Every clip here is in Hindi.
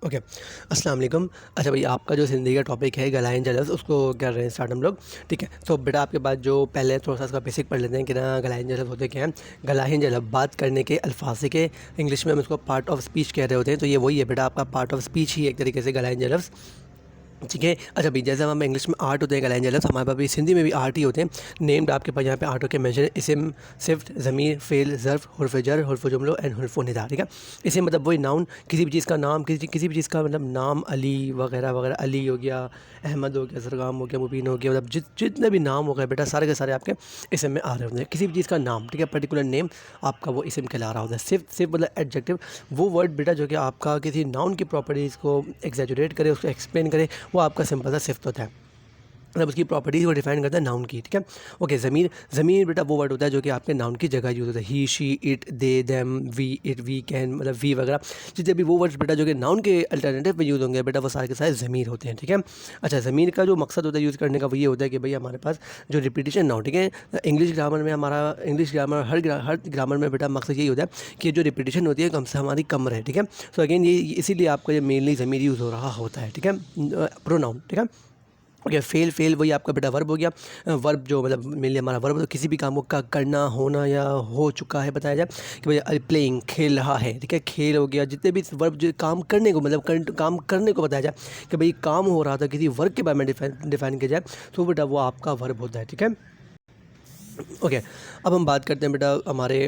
ओके, अस्सलाम वालेकुम। अच्छा भाई, आपका जो ज़िंदगी का टॉपिक है गलाइन जेलस, उसको कर रहे हैं स्टार्ट हम लोग। ठीक है, तो बेटा आपके पास जो पहले थोड़ा सा इसका बेसिक पढ़ लेते हैं कि ना गलाइन जेलस होते क्या हैं। गलाइन जेलस बात करने के अल्फाज के इंग्लिश में हम इसको पार्ट ऑफ स्पीच कह रहे होते हैं, तो ये वही है बेटा, आपका पार्ट ऑफ स्पीच ही एक तरीके से गलाइन जेलस। ठीक है। अच्छा भाई, जैसे हम इंग्लिश में आर्ट होते हैं गलाइन जेलस, हमारे पास भी हिंदी में भी आर्ट ही होते हैं। नेम्ड आपके पास यहाँ पे आर्ट के मेंशन है, इसम, सिफ्त, ज़मीर, फ़ेल, ज़र्फ़, हुर्फ़ जर, हुर्फ़ जुमलो एंड हुर्फ़ निदा। ठीक है, इसे मतलब वही नाउन, किसी भी चीज़ का नाम, किसी भी चीज़ का मतलब नाम, अली वगैरह वगैरह, अली हो गया, अहमद हो गया, सरगाम हो गया, मुबीन हो गया, मतलब जितने भी नाम हो गए बेटा, सारे के सारे आपके इसम में आ रहे होते हैं। किसी भी चीज़ का नाम, ठीक है, पर्टिकुलर नेम आपका वो इसम कहला रहा होता है। सिर्फ सिर्फ मतलब एडजेक्टिव, वो वर्ड बेटा जो कि आपका किसी नाउन की प्रॉपर्टीज़ को एग्जैजुरेट करे, उसको एक्सप्लेन करे, वो आपका सिंपल सा सिफ्त होता है, मतलब उसकी प्रॉपर्टीज़ को डिफाइन करता है नाउन की। ठीक है, ओके। ज़मीर, ज़मीर बेटा वो वर्ड होता है जो कि आपके नाउन की जगह यूज़ होता है। He, she, it, they, them, we, it, we, can, मतलब वी वगैरह, जितने भी वो वर्ड्स बेटा जो कि नाउन के अल्टरनेटिव में यूज़ होंगे बेटा, वो सारे के सारे ज़मीर होते हैं। ठीक है, अच्छा, ज़मीर का जो मकसद होता है यूज़ करने का वो ये होता है कि भाई हमारे पास जो रिपीटिशन ना हो। ठीक है, इंग्लिश ग्रामर में हमारा, इंग्लिश ग्रामर हर ग्रामर में बेटा मकसद यही होता है कि जो रिपीटिशन होती है कम से हमारी कम रहे। ठीक है, सो अगेन ये इसीलिए आपका ये मेनली ज़मीर यूज़ हो रहा होता है। ठीक है, प्रोनाउन। ठीक है, ओके। फेल, फेल वही आपका बेटा वर्ब हो गया। वर्ब जो मतलब मेनली हमारा वर्ब तो किसी भी काम को करना, होना या हो चुका है बताया जाए कि भाई प्लेइंग, खेल रहा है। ठीक है, खेल हो गया। जितने भी वर्ब जो काम करने को मतलब काम करने को बताया जाए कि भाई काम हो रहा था, किसी वर्क के बारे में डिफाइन किया जाए, तो बेटा वो आपका वर्ब होता है। ठीक है, ओके। अब हम बात करते हैं बेटा हमारे,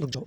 रुक जाओ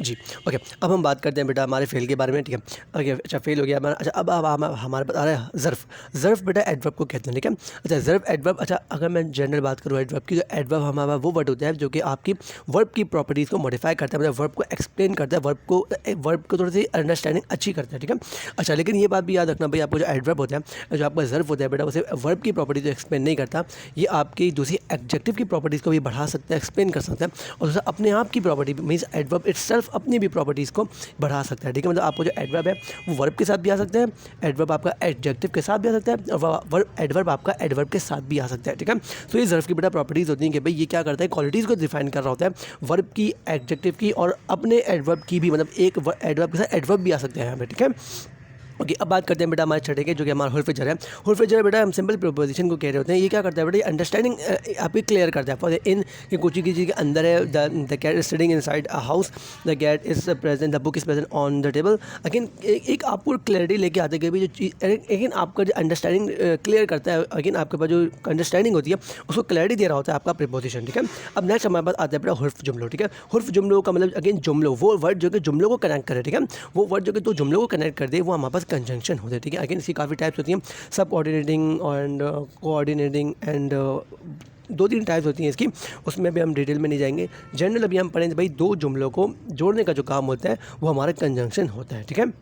जी, ओके। अब हम बात करते हैं बेटा हमारे फ़ेल के बारे में। ठीक है, ओके। अच्छा, फ़ेल हो गया हमारा। अच्छा, अब हमारे पास आ रहा है ज़र्फ़। ज़र्फ़ बेटा एडवर्ब को कहते हैं। ठीक है, अच्छा, ज़र्फ़ एडवर्ब। अच्छा, अगर मैं जनरल बात करूँ एडवर्ब की, तो एडवर्ब हमारा वो वर्ड होता है जो कि आपकी वर्ब की प्रॉपर्टीज़ को मॉडिफ़ाई करता है, मतलब वर्ब को एक्सप्लेन करता है, वर्ब को थोड़ी सी अंडरस्टैंडिंग अच्छी करता है। ठीक है, अच्छा, लेकिन ये बात भी याद रखना भाई, आपको जो एडवर्ब होता है, जो आपका ज़र्फ़ होता है बेटा, उसे वर्ब की प्रॉपर्टीज़ एक्सप्लेन नहीं करता। ये आपकी दूसरी एडजेक्टिव की प्रॉपर्टीज़ को भी बढ़ा सकता है, एक्सप्लेन कर सकता है, और दूसरा अपने आप की प्रॉपर्टी मीन्स एडवर्ब इटसेल्फ अपनी भी प्रॉपर्टीज़ को बढ़ा सकता है। ठीक है, मतलब आपको जो एडवर्ब है वो वर्ब के साथ भी आ सकता है, एडवर्ब आपका एडजेक्टिव के साथ भी आ सकता है, और वर्ब एडवर्ब आपका एडवर्ब के साथ भी आ सकता है। ठीक है, तो ये ज़र्फ की बेटा प्रॉपर्टीज़ होती हैं कि भाई ये क्या करता है, क्वालिटीज़ को डिफाइन कर रहा होता है, वर्ब की, एडजेक्टिव की और अपने एडवर्ब की भी, मतलब एक एडवर्ब के साथ एडवर्ब भी आ सकते हैं यहाँ पे। ठीक है, ओके। अब बात करते हैं बेटा हमारे छठे के, जो कि हमारा हुर्फ जर है। हुर्फ जर बेटा हम सिंपल प्रोपोजिशन को कह रहे होते हैं। ये क्या करता है बेटा, ये अंडरस्टैंडिंग आपकी क्लियर करता है। फॉर इन कि कुछ ही चीज़ के अंदर है, the cat is sitting inside a house, the cat is present, the book is present on the table. Again एक आपको क्लैरिटी लेके आते हैं कि भाई जो चीज़, अगेन आपका जो अंडरस्टैंडिंग क्लियर करता है, अगेन आपके पास जो अंडरस्टैंडिंग होती है उसको क्लैरिटी दे रहा होता है आपका प्रिपोजिशन। ठीक है, अब नेक्स्ट हमारे पास आता है बेटा हुर्फ जुमलो। ठीक है, हुर्फ जुमलो का मतलब अगेन जुमलो, वो वर्ड जो कि जुमलों को कनेक्ट करे। ठीक है, वो वर्ड जो कि दो जुमलों को कनेक्ट कर दे, वो हमारे पास कंजंक्शन होते हैं। ठीक है, अगेन इसकी काफ़ी टाइप्स होती हैं, सब कोऑर्डिनेटिंग एंड कोऑर्डिनेटिंग एंड दो तीन टाइप्स होती हैं इसकी, उसमें भी हम डिटेल में नहीं जाएंगे। जनरल अभी हम पढ़ेंगे भाई, दो जुमलों को जोड़ने का जो काम होता है वो हमारा कंजंक्शन होता है। ठीक है,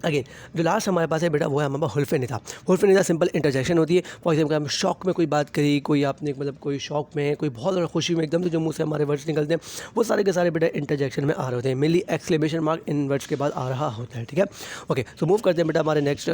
अगेन जो लास्ट हमारे पास है बेटा वो है हमारे पास हुर्फ निदा। हुर्फ निदा सिंपल इंटरजेक्शन होती है। फॉर एग्जाम्पल हम शौक में कोई बात करी, कोई आपने मतलब कोई शौक में, कोई बहुत ज़्यादा खुशी में एकदम से जो मुँह से हमारे वर्ड्स निकलते हैं, वो सारे के सारे बेटा इंटरजेक्शन में आ रहे होते हैं। Mainly exclamation mark in words के बाद आ रहा होता है। ठीक है, ओके। सो मूव करते हैं बेटा हमारे नेक्स्ट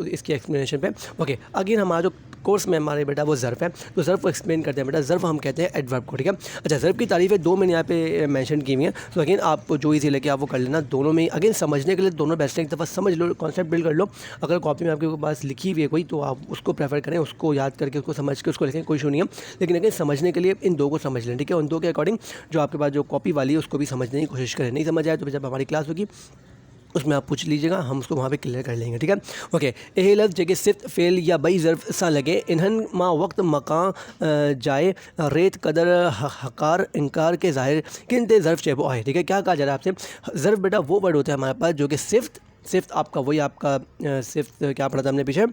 इसकी एक्सप्लेनेशन पे। ओके, अगेन हमारा जो कोर्स में हमारे बेटा वो ज़र्फ़ है, तो ज़र्फ़ को एक्सप्लेन करते हैं बेटा। ज़र्फ़ हम कहते हैं एडवर्ब को। ठीक है, अच्छा, ज़र्फ़ की तारीफ़ें दो मैंने यहाँ पे मेंशन की हुई हैं, तो अगेन आप जो इजी लगे आप वो कर लेना। दोनों में अगेन समझने के लिए दोनों बेस्ट है, एक दफ़ा समझ लो, कॉन्सेप्ट बिल्ड कर लो। अगर कॉपी में आपके पास लिखी हुई है कोई, तो आप उसको प्रेफर करें, उसको याद करके, उसको समझ के उसको लिखें, कोई इशू नहीं है। लेकिन अगेन समझने के लिए इन दो को समझ लें। ठीक है, उन दो के अकॉर्डिंग जो आपके पास जो कॉपी वाली है उसको भी समझने की कोशिश करें। नहीं समझ आए तो जब हमारी क्लास होगी उसमें आप पूछ लीजिएगा, हम उसको वहाँ पे क्लियर कर लेंगे। ठीक है, ओके। यही लफ्ज़ जगह सिर्फ फेल या बई ज़र्फ़ सा लगे, इन्हन माँ वक्त मकां जाए, रेत कदर हकार इनकार के ज़ाहिर किन ते ज़र्फ़ चेबो आए। ठीक है, क्या कहा जा रहा है आपसे, ज़र्फ़ बेटा वो वर्ड होता है हमारे पास जो कि सिर्फ सिर्फ आपका वही आपका सिर्फ क्या पढ़ा था हमने पीछे,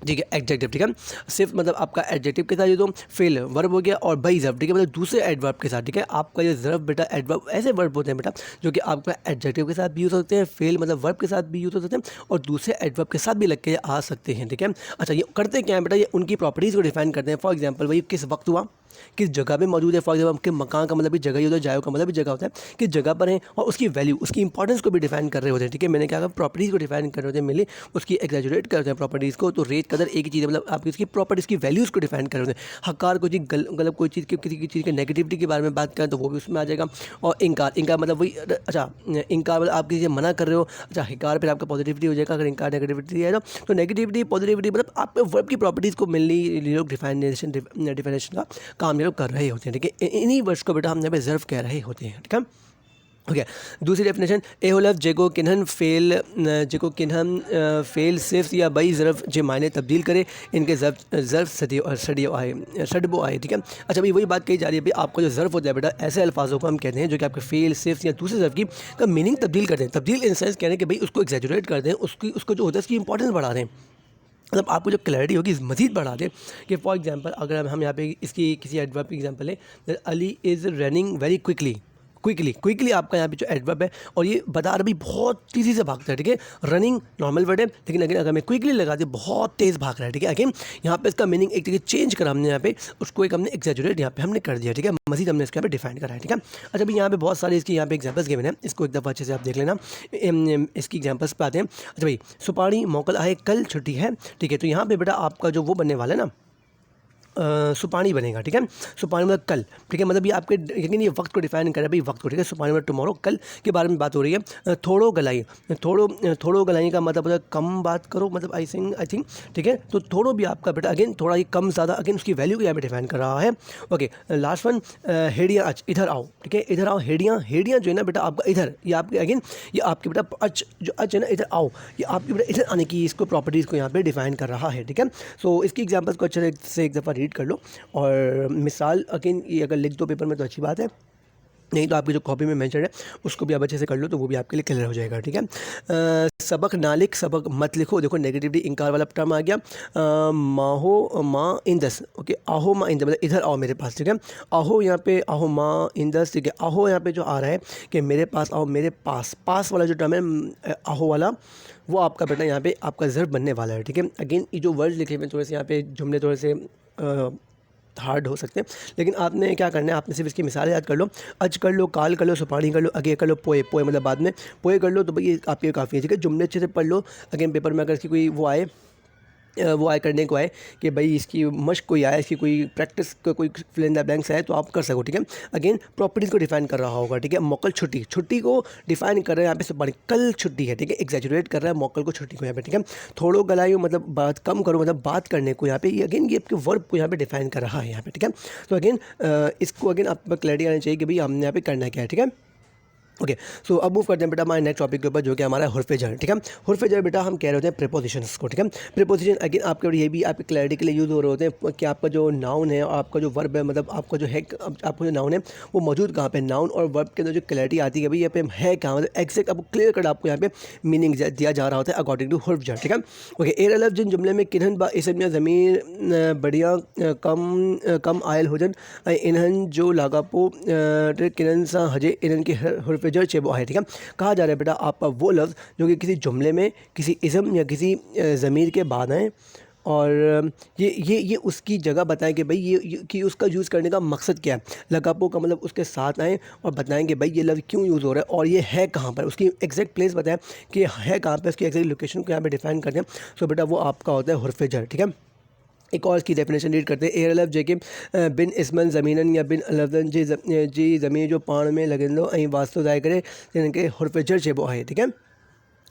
ठीक है, एडजेक्टिव। ठीक है, सिर्फ मतलब आपका एडजेक्टिव के साथ ये तो फेल वर्ब हो गया, और बई ज़र्फ, ठीक है, मतलब दूसरे एडवर्ब के साथ। ठीक है, आपका ये ज़र्फ बेटा एडवर्ब ऐसे वर्ब होते हैं बेटा जो कि आपका एडजेक्टिव के साथ भी यूज़ होते हैं, फेल मतलब वर्ब के साथ भी यूज़ हो सकते हैं, और दूसरे एडवर्ब के साथ भी लग के आ सकते हैं। ठीक है, अच्छा, ये करते क्या है बेटा, ये उनकी प्रॉपर्टीज़ को डिफाइन करते हैं। फॉर एग्जाम्पल भाई किस वक्त हुआ, किस जगह पे मौजूद है। फॉर एग्जाम्पल आपके मकान का मतलब भी जगह ही होता है, जायो का मतलब भी जगह होता है, किस जगह पर है, और उसकी वैल्यू, उसकी इंपॉर्टेंस को भी डिफाइन कर रहे होते हैं। ठीक है, मैंने क्या कहा, प्रॉपर्टीज़ को डिफाइन कर रहे होते हैं, मिले उसकी एग्जैजुरेट करते हैं प्रॉपर्टीज़ को। तो रेट कदर एक ही चीज़ है, मतलब आपकी उसकी प्रॉपर्टीज़ की वैल्यूज़ को डिफाइन कर रहे होते हैं। हकार को चीज़ गलत कोई चीज़ की, किसी चीज़ के नेगेटिविटी के बारे में बात करें तो वो भी उसमें आ जाएगा। और इंकार, इंकार मतलब वही, अच्छा इंकार मतलब आप किसी मना कर रहे हो, अच्छा हिकार फिर आपका पॉजिटिविटी हो जाएगा। अगर इंकार नेगेटिविटी है तो नेगेटिविटी पॉजिटिविटी मतलब आप वर्ब की प्रॉपर्टीज़ को मेनली ये लोग डिफाइनेशन का काम ये लोग कर रहे होते हैं। ठीक है, इन्हीं वर्ड्स को बेटा हम यहाँ पे ज़र्व कह रहे होते हैं। ठीक है, ओके। दूसरी डेफिनेशन, ए होलफ जेको किन्हन फेल सिर्फ या बई ज़र्फ जे मायने तब्दील करे, इनके ज़र्फ सडबो आए। ठीक है, अच्छा भाई वही बात कही जा रही है, भाई आपका जो ज़र्फ होता है बेटा, ऐसे अल्फाजों को हम कहते हैं जो कि आपके फेल सिर्फ या दूसरे ज़र्फ की का मीनिंग तब्दील कर दें। तब्दील इन सेंस कह रहे हैं कि भाई उसको एग्जैजुरेट कर दें, उसको जो होता है उसकी इंपॉर्टेंस बढ़ा दें, मतलब आपको जो क्लैरिटी होगी मज़ीद बढ़ा दें। कि फॉर एग्जांपल अगर हम यहाँ पे इसकी किसी एडवर्ब की एग्जांपल लें, Ali is running very quickly आपका यहाँ पे जो एडवर्ब है, और ये बता रहा भाई बहुत तेज़ी से भागता है। ठीक है, रनिंग नॉर्मल वर्ड है, लेकिन अगेन अगर मैं क्विकली लगा दे बहुत तेज़ भाग रहा है। ठीक है, अगेन यहाँ पे इसका मीनिंग एक तरीके चेंज करा हमने, यहाँ पे उसको एक हमने एग्जैजुरेट यहाँ पे हमने कर दिया। ठीक है, मज़ीद हमने इसके यहाँ पे डिफाइन करा है। ठीक है, अच्छा भाई यहाँ पे बहुत सारे इसकी यहाँ पे एग्जाम्पल्स गिवन है, इसको एक दफ़ा अच्छे से आप देख लेना। इसकी एग्जाम्पल्स पे आते हैं। अच्छा भाई, सुपारी मोकल आए, कल छुट्टी है। ठीक है, तो यहाँ पे बेटा आपका जो वो बनने वाला है ना, सुपानी बनेगा। ठीक है, सुपानी मतलब कल। ठीक है, मतलब ये आपके लेकिन ये वक्त को डिफाइन करे भाई, वक्त को। ठीक है, सुपानी मतलब टुमारो, कल के बारे में बात हो रही है। थोड़ो गलाई, थोड़ो गलाई का मतलब होता है कम बात करो, मतलब आई थिंक। ठीक है, तो थोड़ो भी आपका बेटा अगेन थोड़ा ही कम ज़्यादा, अगेन उसकी वैल्यू को यहाँ पे डिफाइन कर रहा है। ओके, लास्ट वन, हेडियाँ अच, इधर आओ। ठीक है, इधर आओ, हेडियाँ जो है ना बेटा आपका इधर, ये आपके अगेन ये आपके बेटा अच जो अच है ना, इधर आओ, ये आपके बेटा इधर आने की इसको प्रॉपर्टीज़ को यहाँ पे डिफाइन कर रहा है। ठीक है, सो इसकी एग्जाम्पल्स को अच्छे से एक दफ़ा रीड कर लो, और मिसाल अगेन ये अगर लिख दो पेपर में तो अच्छी बात है, नहीं तो आपकी जो कॉपी में मेंशन है उसको भी आप अच्छे से कर लो, तो वो भी आपके लिए क्लियर हो जाएगा। ठीक है, सबक ना लिख, सबक मत लिखो। देखो नेगेटिविटी इंकार वाला टर्म आ गया। माहो माँ इंदस, ओके, आहो माँ इंदस मतलब इधर आओ मेरे पास। ठीक है, आहो यहाँ पे आहो माँ इंदस। ठीक है, आहो यहाँ पे जो आ रहा है कि मेरे पास आओ, मेरे पास वाला जो टर्म है आहो वाला, वो आपका बेटा यहाँ पे आपका ज़र्फ बनने वाला है। ठीक है, अगेन ये जो वर्ड लिखे हुए थोड़े से यहाँ पे जुमले थोड़े से हार्ड हो सकते हैं, लेकिन आपने क्या करना है, आपने सिर्फ इसकी मिसाल याद कर लो। अज कर लो, काल कर लो, सुपानी कर लो, आगे कर लो, पोए मतलब बाद में पोए कर लो, तो भाई ये आपके काफ़ी है। ठीक है, जुमले अच्छे से पढ़ लो। अगेन पेपर में अगर इसकी कोई वो आए करने को आए कि भाई इसकी मश्क कोई आए, इसकी कोई प्रैक्टिस का कोई फिल इन द ब्लैंक्स आए तो आप कर सको। ठीक है, अगेन प्रॉपर्टीज़ को डिफाइन कर रहा होगा। ठीक है, मोकल छुट्टी को डिफाइन कर रहे हैं यहाँ पे सुपारी, कल छुट्टी है। ठीक है, एग्जैजुरेट कर रहा है मोकल को, छुट्टी को यहाँ पे। ठीक है, थोड़ो गलायो मतलब बात कम करो, मतलब बात करने को यहाँ पे, ये अगेन ये आपके वर्ब को यहाँ पे डिफाइन कर रहा है यहाँ पे। ठीक है, तो अगेन इसको अगेन आप क्लैरिटी आनी चाहिए कि भाई हमने यहाँ पे करना क्या है। ठीक है, ओके, सो अब मूव करते हैं बेटा हमारे नेक्स्ट टॉपिक के ऊपर, जो कि हमारा हुर्फ़े जर। ठीक है, हुर्फ़े जर बेटा हम कह रहे होते हैं प्रीपोजिशंस को। ठीक है, प्रीपोजिशन अगेन आपके ये भी आपकी क्लैरिटी के लिए यूज़ हो रहे होते हैं कि आपका जो नाउन है और आपका जो वर्ब है, मतलब आपका जो है, आपका जो नाउन है वो मौजूद कहाँ पे, नाउन और वर्ब के अंदर जो क्लैरिटी आती है भाई यहाँ पे है कहाँ, मतलब एक्जैक्ट आपको क्लियर कट आपको यहाँ पे मीनिंग दिया जा रहा होता है अकॉर्डिंग टू हुर्फ़ जर। ठीक है, ओके, एर अलफ जिन जुमले में किन्हन बा इसम या ज़मीर बढ़िया कम आयल होजन इन्हन जो लगापो किन्हन सा हजे इन्हन के हुर्फ़े जर चेबो है। ठीक है, कहा जा रहा है बेटा आपका वो लफ्ज़ जो कि किसी जुमले में किसी इस्म या किसी ज़मीर के बाद आए, और ये उसकी जगह बताएं कि भाई ये कि उसका यूज़ करने का मकसद क्या है। लगापो का मतलब उसके साथ आएँ और बताएं कि भाई ये लफ्ज़ क्यों यूज़ हो रहा है और ये है कहाँ पर, उसकी एग्जैक्ट प्लेस बताएं कि है कहाँ पर, उसकी एग्जैक्ट लोकेशन को यहाँ पर डिफाइन कर दें। सो बेटा वो आपका होता है हुर्फ़े जर। ठीक है, एक और इसकी डेफिनेशन रीड करते हैं। एर अलफ जेके बिन इसमन ज़मीनन या बिन लफ्ज़न जी ज़मीन जो पाण में लगंदो ऐं वास्तो ज़ाय करे जिनके हुर्फ़े जर चइबो आहे। ठीक है,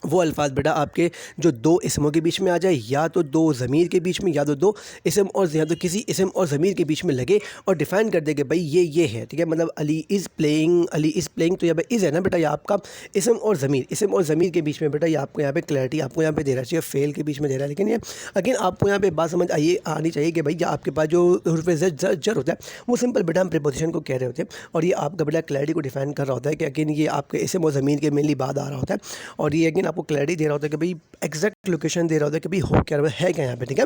वो अल्फाज बेटा आपके जो दो इसमों के बीच में आ जाए, या तो दो ज़मीर के बीच में, या तो दो इसम और या तो किसी इसम और ज़मीर के बीच में लगे और डिफ़ाइन कर दे कि भाई ये है। ठीक है, मतलब अली इज़ प्लेइंग, तो यहाँ पे इज़ है ना बेटा, ये आपका इसम और ज़मीर के बीच में बेटा ये आपको यहाँ पे क्लैरिटी आपको यहाँ पे दे रहा चाहिए, फेल के बीच में दे रहा है। लेकिन ये अगेन आपको यहाँ पे बात समझ आनी चाहिए कि भाई आपके पास जो हुर्फ़े जर होता है वो सिंपल बेटा हम प्रीपोजिशन को कह रहे होते हैं, और ये आपका बेटा क्लैरिटी को डिफाइन कर रहा होता है कि अगेन ये आपके इसम और ज़मीर के मेनली बाद आ रहा होता है, और ये अगेन आपको क्लैरिटी दे रहा होता है कि भाई एग्जैक्ट लोकेशन दे रहा होता है कि भाई हो क्या है क्या यहाँ पे। ठीक है,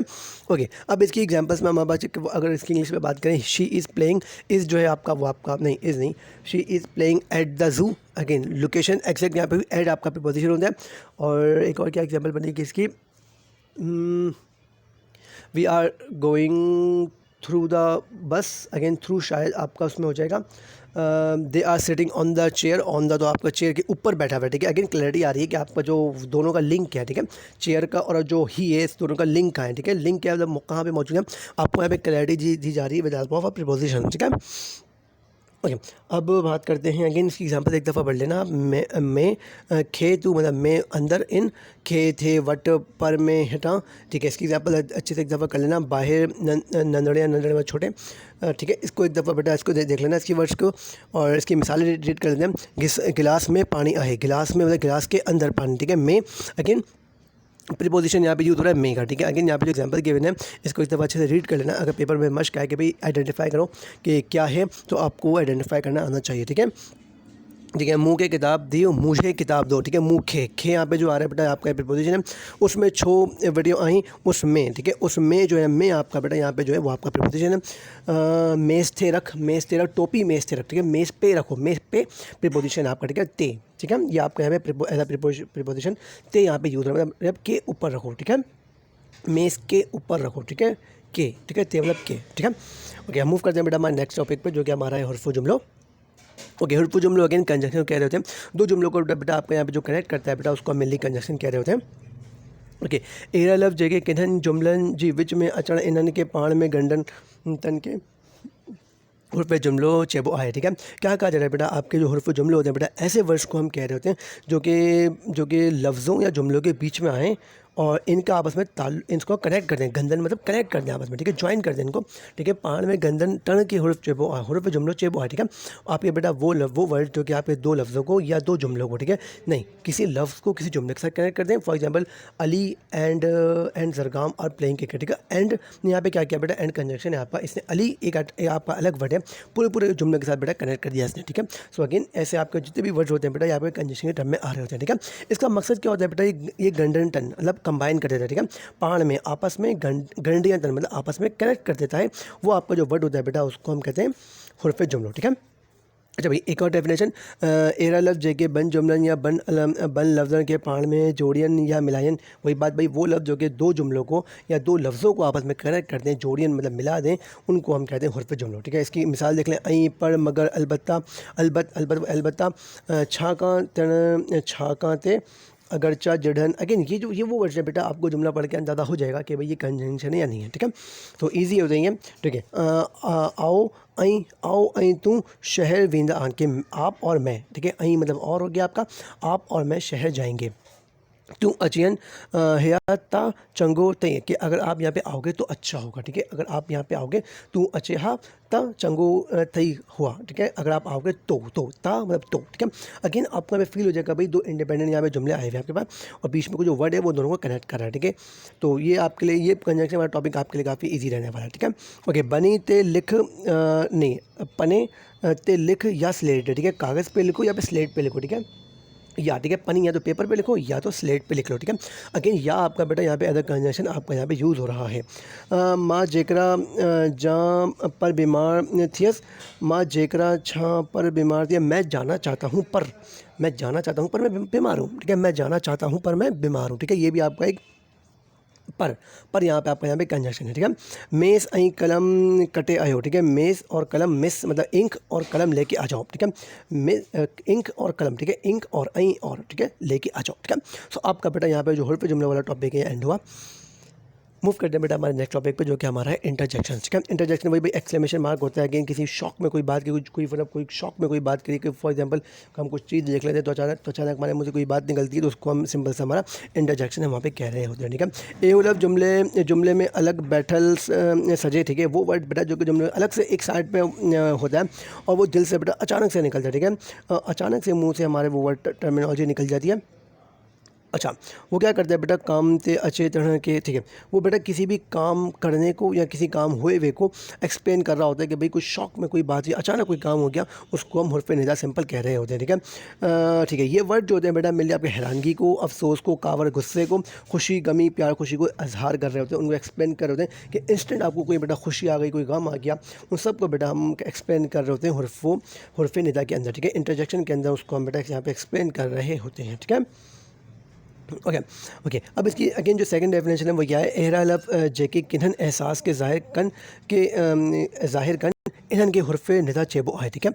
ओके, अब इसकी एग्जांपल्स में हमारे पास अगर इसकी इंग्लिश में बात करें, शी इज़ प्लेइंग, इज़ जो है आपका वो आपका नहीं, इज़ नहीं, she is playing at the zoo. Again location exact यहाँ पे भी एट आपका प्रीपोजिशन होता है। और एक और क्या एग्जाम्पल बनेगी इसकी, we are going through the bus, again through शायद आपका उसमें हो जाएगा they are sitting on the chair, on the तो आपका चेयर के ऊपर बैठा हुआ है, ठीक है। अगेन क्लैरिटी आ रही है कि आपका जो दोनों का लिंक क्या है, ठीक है, चेयर का और जो ही है इस दोनों का लिंक कहाँ है, ठीक है, लिंक क्या है मतलब कहाँ पे मौजूद है, आपको यहाँ पे क्लैरिटी दी जा रही है with help of a preposition, ठीक है। ओके, अब बात करते हैं अगेन इसकी एग्जांपल एक दफ़ा पढ़ लेना। मैं खे तू मतलब मैं अंदर, इन खे थे वट पर में हटा, ठीक है। इसकी एग्जांपल अच्छे से एक दफ़ा कर लेना। बाहर नंदड़े नंदड़े में छोटे, ठीक है। इसको एक दफ़ा बेटा इसको देख लेना इसकी वर्ड्स को, और इसकी मिसालें रीड कर लेते हैं। गिलास में पानी आहे, गिलास में मतलब गिलास के अंदर पानी, ठीक है। मैं अगेन प्रीपोजिशन यहाँ पे यूज़ हो रहा है मे का, ठीक है। अगेन यहाँ पे जो एग्जांपल गिवन है इसको एक दफ़ा अच्छे से रीड कर लेना। अगर पेपर में मश्क आए कि भाई आइडेंटिफाई करो कि क्या है, तो आपको आइडेंटिफाई करना आना चाहिए, ठीक है। ठीक है, मुँह के किताब दी, मुझे किताब दो, ठीक है। मुँह खे खे यहाँ पे जो आ रहा है बेटा आपका प्रीपोजिशन है। उसमें छो वीडियो आई, उसमें, ठीक है। उसमें जो है मैं आपका बेटा यहाँ पे जो है वो आपका प्रीपोजिशन है। मेज़ थे रख, मेज़ थे रख, टोपी मेज़ थे रख, ठीक है। मेज़ पे रखो, मेज़ पे प्रीपोजिशन आपका, ठीक है, ते, ठीक है। ये आपका यहाँ पे एज प्रीपोजिशन ते यहाँ पे यूज़ है, मतलब के ऊपर रखो, ठीक है। मेज़ के ऊपर रखो, ठीक है, के, ठीक है, ते मतलब के, ठीक है। ओके, हम मूव करते हैं बेटा हमारे नेक्स्ट टॉपिक पे जो कि हमारा है हुर्फ़ जुमलों। ओके, हुर्फ़ जुमलों अगेन कंजक्शन कह रहे होते हैं। दो जुमलों को बेटा आपका यहाँ पे जो कनेक्ट करता है बेटा उसको हम मेनली कंजक्शन कह रहे होते हैं। ओके, एरा लफ़्ज़ जेके किन्हनि जुमलनि जी विच में अचण इन्हनि के पाण में गंढनि तन के हुर्फ़ जुमलो चेबो आहे, ठीक है। क्या कहा जा रहा है बेटा, आपके जो हुर्फ़ जुमले होते हैं बेटा ऐसे वर्ड्स को हम कह रहे होते हैं जो कि लफ्ज़ों या जुमलों के बीच में आएँ और इनका आपस में इनको कनेक्ट कर दें। गंधन मतलब कनेक्ट कर दें आपस में, ठीक है, ज्वाइन कर दें इनको, ठीक है। पाण में गंधन टण की हुर्फ़ चेबो आहे, हुर्फ़ जुमलो चेबो आहे, ठीक है। आपके बेटा वो वर्ड जो कि आपके दो लफ्ज़ों को या दो जुमलों को, ठीक है, नहीं किसी लफ्ज़ को किसी जुमले के साथ कनेक्ट कर दें। For example Ali and Zargham are playing cricket, ठीक है। एंड यहाँ पे क्या किया बेटा, एंड कंजक्शन है आपका, इसने अली एक आपका अलग वर्ड है, पूरे जुमले के साथ बेटा कनेक्ट कर दिया इसने, ठीक है। सो अगेन ऐसे आपके जितने भी वर्ड्स होते हैं बेटा यहाँ पे कंजक्शन के टर्म में आ रहे होते हैं, ठीक है। इसका मकसद क्या होता है बेटा, ये गंढन टन मतलब कंबाइन कर देता है, ठीक है। पाण में आपस में गंढियाँ टन मतलब आपस में कनेक्ट कर देता है, वो आपका जो वर्ड होता है बेटा उसको हम कहते हैं हुर्फ़ जुमलो, ठीक है। अच्छा भाई, एक और डेफिनेशन, एरा लफ्ज़ जेके बन जुमलन या बन लफ्ज़न के पाण में जोड़ियन या मिलायन। वही बात भाई, वो लफ्ज़ जो कि दो जुमलों को या दो लफ्ज़ों को आपस में कनेक्ट कर दें, जोड़ियन मतलब मिला दें, उनको हम कहते हैं हुर्फ़ जुमलो, ठीक है। इसकी मिसाल देख लें, अई पर मगर अलबत्ता, अलबत्ता छाका तण छाका ते अगरचा जढ़न। अगेन ये वो वर्ड है बेटा आपको जुमला पढ़ के अंदाज़ा हो जाएगा कि भाई ये कंजंक्शन है या नहीं है, ठीक है। तो ईजी हो जाएंगे, ठीक है। आओ ऐं तू शहर वेंदा आन के आप और मैं, ठीक है। ऐं मतलब और हो गया आपका, आप और मैं शहर जाएंगे। तू अचियन हयाता चंगो तय, कि अगर आप यहाँ पे आओगे तो अच्छा होगा, ठीक है। अगर आप यहाँ पे आओगे, तू अच्छे हा ता चंगो तई हुआ, ठीक है। अगर आप आओगे तो ता मतलब तो, ठीक है। अगेन आपको यहाँ पे फील हो जाएगा भाई दो इंडिपेंडेंट यहाँ पे जुमले आए हुए आपके पास और बीच में कोई जो वर्ड है वो दोनों को कनेक्ट कर रहा है, ठीक है। तो ये आपके लिए ये कंजक्शन वाला टॉपिक आपके लिए काफ़ी ईजी रहने वाला है, ठीक है। ओके, बनी ते लिख नहीं पने ते लिख या स्लेट, ठीक है। कागज़ पे लिखो या पे स्लेट पे लिखो, ठीक है, या, ठीक है। पनी या तो पेपर पे लिखो या तो स्लेट पे लिख लो, ठीक है। अगेन या आपका बेटा यहाँ पे अदर कंजक्शन आपका यहाँ पे यूज़ हो रहा है। माँ जेकरा जाम पर बीमार थियस, माँ जेकरा छा पर बीमार थी, मैं जाना चाहता हूँ पर, मैं जाना चाहता हूँ पर मैं बीमार हूँ, ठीक है। मैं जाना चाहता हूँ पर मैं बीमार हूँ, ठीक है। ये भी आपका एक पर यहाँ पे आपका यहाँ पे कंजक्शन है, ठीक है। मेज़ ऐं कलम कटे आयो, ठीक है। मेज़ और कलम, मिस मतलब इंक और कलम लेके आ जाओ, ठीक है। इंक और कलम, ठीक है, इंक और ऐं और, ठीक है, लेके आ जाओ, ठीक है। सो आपका बेटा यहाँ पे जो हुर्फ़ जुमले वाला टॉपिक है एंड हुआ। मूव करते हैं बेटा हमारे नेक्स्ट टॉपिक पे जो कि हमारा है इंटरजेक्शन, ठीक है। इंटरजेक्शन वही भाई एक्सक्लेमेशन मार्क होता है। अगेन किसी शॉक में कोई बात की, कोई मतलब कोई शॉक में कोई बात करी कि फॉर एग्जांपल हम कुछ चीज़ देख लेते हैं तो अचानक हमारे मुझे कोई बात निकलती है तो उसको हम सिंपल से हमारा इंटरजेक्शन है वहाँ पे कह रहे होते हैं, ठीक है। ए मतलब जुमले में अलग बैठल सजे, ठीक है। वो वर्ड बेटा जो कि जुमले अलग से एक साइड पे होता है और वो दिल से बेटा अचानक से निकलता है, ठीक है। अचानक से मुँह से हमारे वो वर्ड टर्मिनोलॉजी निकल जाती है। अच्छा, वो क्या करता है बेटा, काम ते अच्छे तरह के, ठीक है। वो बेटा किसी भी काम करने को या किसी काम हुए हुए को एक्सप्लेन कर रहा होता है कि भाई कुछ शौक में कोई बात हुई, अचानक कोई काम हो गया, उसको हम हुर्फ़ निदा सिंपल कह रहे होते हैं, ठीक है। ठीक है, ये वर्ड जो होते हैं बेटा मिल आपके हैरानगी को, अफसोस को, कावर, गुस्से को, खुशी, गमी, प्यार, खुशी को इजहार कर रहे होते हैं, उनको एक्सप्लेन कर रहे होते हैं कि इंस्टेंट आपको कोई बेटा खुशी आ गई, कोई गम आ गया, उन सब को बेटा हम एक्सप्लेन कर रहे होते हैं हुर्फ़ निदा के अंदर, ठीक है। इंटरजेक्शन के अंदर उसको हम बेटा यहाँ पे एक्सप्लेन कर रहे होते हैं, ठीक है। ओके ओके अब इसकी अगेन जो सेकंड डेफिनेशन है वो क्या है, एहरा लब जेके किन्हन एहसास के ज़ाहिर कन इन्हन के हुर्फ़े निदा चेबो आए, ठीक है।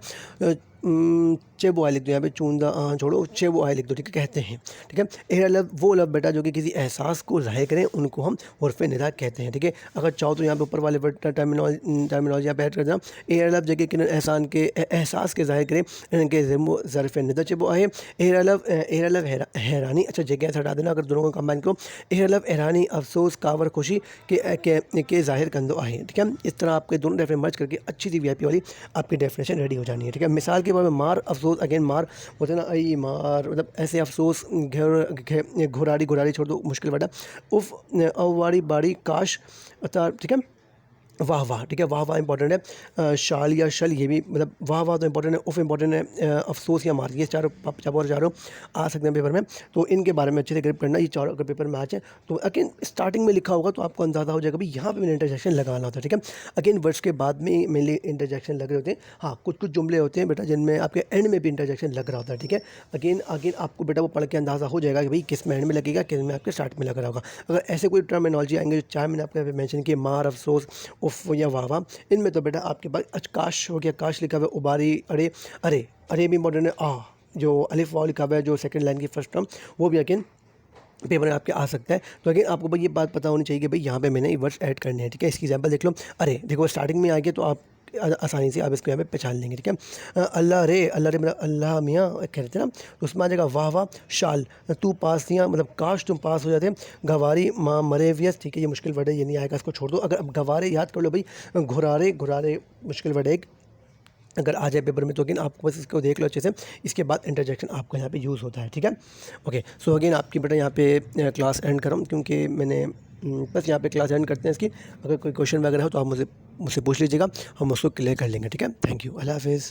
चेबो आए लिख दो यहाँ पे, चूंदा छोड़ो, चेबो आए लिख दो, ठीक है, कहते हैं, ठीक है। एहरा लब वो लब बेटा जो कि किसी एहसास को ज़ाहिर करें, उनको हम हुर्फ़े निदा कहते हैं, ठीक है। अगर चाहो तो यहाँ पे ऊपर वाले टर्मिनोलॉजी यहाँ पे ऐड कर देना, एहरा लब जेके किन्हन एहसास के ज़ाहिर करें इनके ज़र्फ़ निदा चेबो आए। एहरा लब हैरानी, अच्छा जगह ऐसा हटा देना अगर दोनों को कंबाइन करो, एहरा लब हैरानी अफसोस कावर खुशी के ज़ाहिर कंदो आहे, ठीक है। इस तरह आपके दोनों डेफिनेशन मर्ज करके अच्छी सी वीआईपी वाली आपकी डेफिनेशन रेडी हो जानी है, ठीक है। मिसाल के बाद में मार अफसोस, अगेन मार होते हैं ना, आई मार मतलब ऐसे अफसोस, घुराड़ी, घुराड़ी छोड़ दो मुश्किल वर्ड है, उफ अवाड़ी बाड़ी काश, ठीक है। वाह वाह, ठीक है, वाह वाह इंपॉर्टेंट है। शाल या शल ये भी मतलब वाह वाह तो इंपॉर्टेंट है, उफ इंपॉर्टेंट है, अफसोस या मार, ये चारों आ सकते हैं पेपर में, तो इनके बारे में अच्छे से ग्रिप करना। ये चारों अगर पेपर में आ जाए तो अगेन स्टार्टिंग में लिखा होगा तो आपको अंदाज़ा हो जाएगा भाई यहाँ पे मैंने इंटरजेक्शन लगाना होता है, ठीक है। अगेन वर्ड्स के बाद में मेनली इंटरजेक्शन लग रहे होते हैं, हाँ कुछ कुछ जुमले होते हैं बेटा जिनमें आपके एंड में भी इंटरजेक्शन लग रहा होता है, ठीक है। अगेन अगेन आपको बेटा वो पढ़ के अंदाज़ा हो जाएगा कि भाई किस में एंड में लगेगा, किस में आपके स्टार्ट में लग रहा होगा। अगर ऐसे कोई टर्मिनोलॉजी आएंगे, चाहे मैंने आपको मैंशन किया मार अफसोस उफ या वाह वाह, इनमें तो बेटा आपके पास काश हो गया, काश लिखा हुआ है, उबारी, अरे अरे अरे भी इंपॉर्टेंट है, जो अलिफ वाव लिखा हुआ है जो सेकंड लाइन की फर्स्ट टर्म, वो भी अगेन पेपर में आपके आ सकता है। तो अगेन आपको भाई ये बात पता होनी चाहिए कि भाई यहाँ पे मैंने ये वर्ड्स ऐड करने हैं, ठीक है। इसकी एग्जांपल देख लो, अरे देखो स्टार्टिंग में आ गया तो आप आसानी से आप इसको यहाँ पे पहचान लेंगे, ठीक है। अल्लाह रे मतलब अल्लाह मियाँ कहते हैं ना, तो उसमें आ जाएगा वाह वाह, शाल तू पास दिया मतलब काश तुम पास हो जाते, गवारी माँ मरेवियस, ठीक है, ये मुश्किल वर्ड है, ये नहीं आएगा, इसको छोड़ दो। अगर अब गवारे याद कर लो भाई, घुरारे, घुरारे मुश्किल वर्ड है एक, अगर आ जाए पेपर में तो अगेन आपको बस इसको देख लो अच्छे से, इसके बाद इंटरजेक्शन आपको यहाँ पे यूज़ होता है, ठीक है। ओके सो अगेन आपकी बेटा यहाँ पे क्लास एंड करूँ क्योंकि मैंने बस यहाँ पे क्लास एंड करते हैं इसकी। अगर कोई क्वेश्चन वगैरह हो तो आप मुझसे पूछ लीजिएगा, हम उसको क्लियर कर लेंगे, ठीक है। थैंक यू, अल्लाह हाफिज़।